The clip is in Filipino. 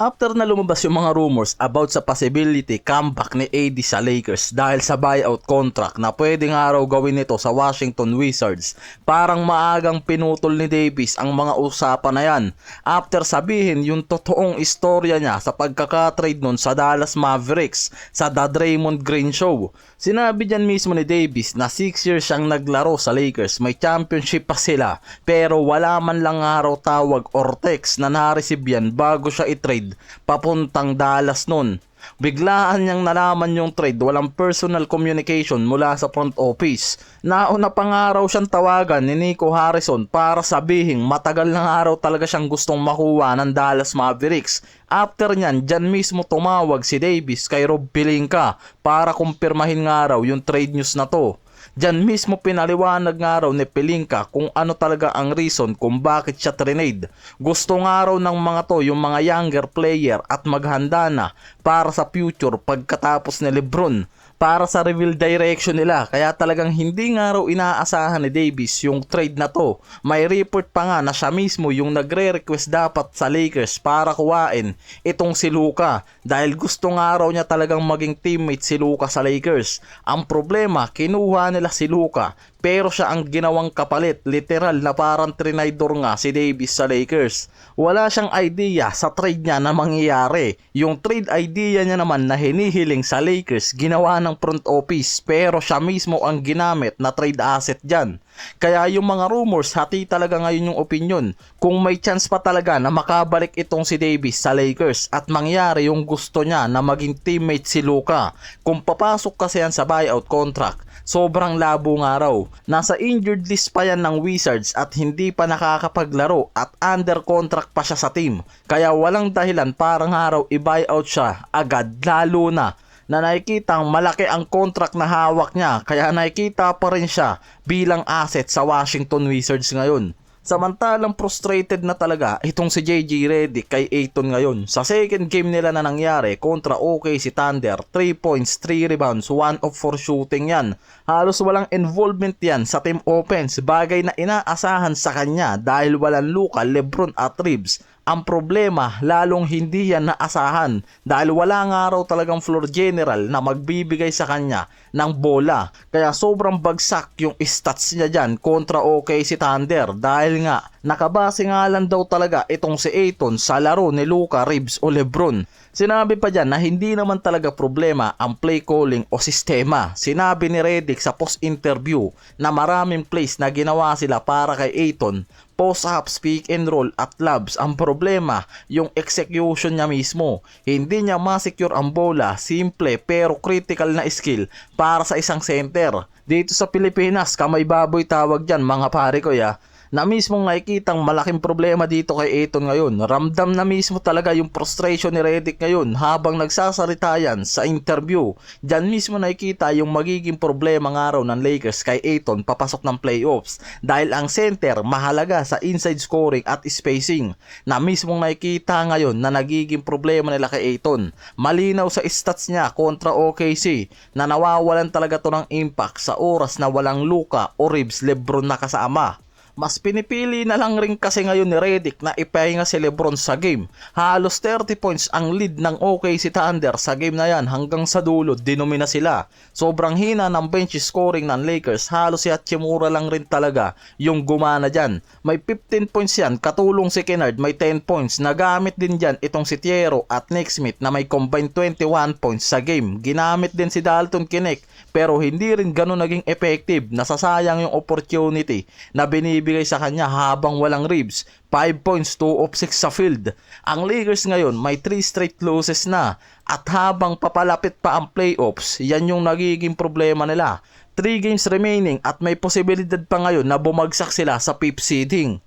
After na lumabas yung mga rumors about sa possibility comeback ni AD sa Lakers dahil sa buyout contract na pwedeng araw gawin nito sa Washington Wizards, parang maagang pinutol ni Davis ang mga usapan na yan after sabihin yung totoong istorya niya sa pagkakatrade nun sa Dallas Mavericks sa The Draymond Green Show. Sinabi dyan mismo ni Davis na 6 years siyang naglaro sa Lakers, may championship pa sila, pero wala man lang araw tawag or text na na-receive yan bago siya i-trade papuntang Dallas nun. Biglaan niyang nalaman yung trade, walang personal communication mula sa front office. Nauna pang araw siyang tawagan ni Nico Harrison para sabihin matagal ng araw talaga siyang gustong makuha ng Dallas Mavericks. After nyan, dyan mismo tumawag si Davis kay Rob Pelinka para kumpirmahin nga raw yung trade news na to. Diyan mismo pinaliwanag nga raw ni Pelinka kung ano talaga ang reason kung bakit siya trinade. Gusto nga raw ng mga to yung mga younger player at maghanda na para sa future pagkatapos ni LeBron, para sa reveal direction nila. Kaya talagang hindi nga raw inaasahan ni Davis yung trade na to. May report pa nga na siya mismo yung nagre-request dapat sa Lakers para kuhain itong si Luka dahil gusto nga raw niya talagang maging teammate si Luka sa Lakers. Ang problema, kinuha nila si Luka pero siya ang ginawang kapalit, literal na parang trinidor nga si Davis sa Lakers. Wala siyang idea sa trade niya na mangyayari. Yung trade idea niya naman na hinihiling sa Lakers ginawa ng front office pero siya mismo ang ginamit na trade asset dyan. Kaya yung mga rumors, hati talaga ngayon yung opinion kung may chance pa talaga na makabalik itong si Davis sa Lakers at mangyari yung gusto niya na maging teammate si Luka. Kung papasok kasi yan sa buyout contract, sobrang labo nga raw. Nasa injured list pa yan ng Wizards at hindi pa nakakapaglaro at under contract pa siya sa team. Kaya walang dahilan para nga raw i-buyout siya agad, lalo na nakikitang malaki ang contract na hawak niya, kaya nakikita pa rin siya bilang asset sa Washington Wizards ngayon. Samantalang frustrated na talaga itong si JJ Redick kay Ayton ngayon. Sa second game nila na nangyari kontra OKC Thunder, 3 points, 3 rebounds, 1 of 4 shooting yan. Halos walang involvement yan sa team offense, bagay na inaasahan sa kanya dahil walang Luka, LeBron at Reeves. Ang problema, lalong hindi yan naasahan dahil wala nga raw talagang floor general na magbibigay sa kanya ng bola. Kaya sobrang bagsak yung stats niya dyan kontra OKC Thunder dahil nga nakabase nga lang daw talaga itong si Ayton sa laro ni Luka, Reeves o LeBron. Sinabi pa dyan na hindi naman talaga problema ang play calling o sistema. Sinabi ni Redick sa post-interview na maraming plays na ginawa sila para kay Ayton, post-ups, pick and roll at lobs. Ang problema, yung execution niya mismo. Hindi niya ma-secure ang bola, simple pero critical na skill para sa isang center. Dito sa Pilipinas, kamay baboy tawag dyan mga pare ko ya. Na mismong nakikitang malaking problema dito kay Ayton ngayon. Ramdam na mismo talaga yung frustration ni Redick ngayon habang nagsasalita yan sa interview. Diyan mismo nakikita yung magiging problema nga raw ng Lakers kay Ayton papasok ng playoffs dahil ang center mahalaga sa inside scoring at spacing na mismong nakikita ngayon na nagiging problema nila kay Ayton. Malinaw sa stats niya kontra OKC na nawawalan talaga to ng impact sa oras na walang Luka o Reeves, LeBron na kasama. Mas pinipili na lang rin kasi ngayon ni Redick na ipahinga si LeBron sa game. Halos 30 points ang lead ng OKC Thunder sa game na yan hanggang sa dulo dinomina sila. Sobrang hina ng bench scoring ng Lakers, halos si Hachimura lang rin talaga yung gumana dyan. May 15 points yan, katulong si Kennard may 10 points. Nagamit din dyan itong si Thiero at Nick Smith na may combined 21 points sa game. Ginamit din si Dalton Knecht pero hindi rin ganun naging effective. Nasasayang yung opportunity na binibigay sa kanya habang walang Reeves. 5 points, 2 of 6 sa field. Ang Lakers ngayon may 3 straight losses na at habang papalapit pa ang playoffs, yan yung nagiging problema nila. 3 games remaining at may posibilidad pa ngayon na bumagsak sila sa 5th seeding.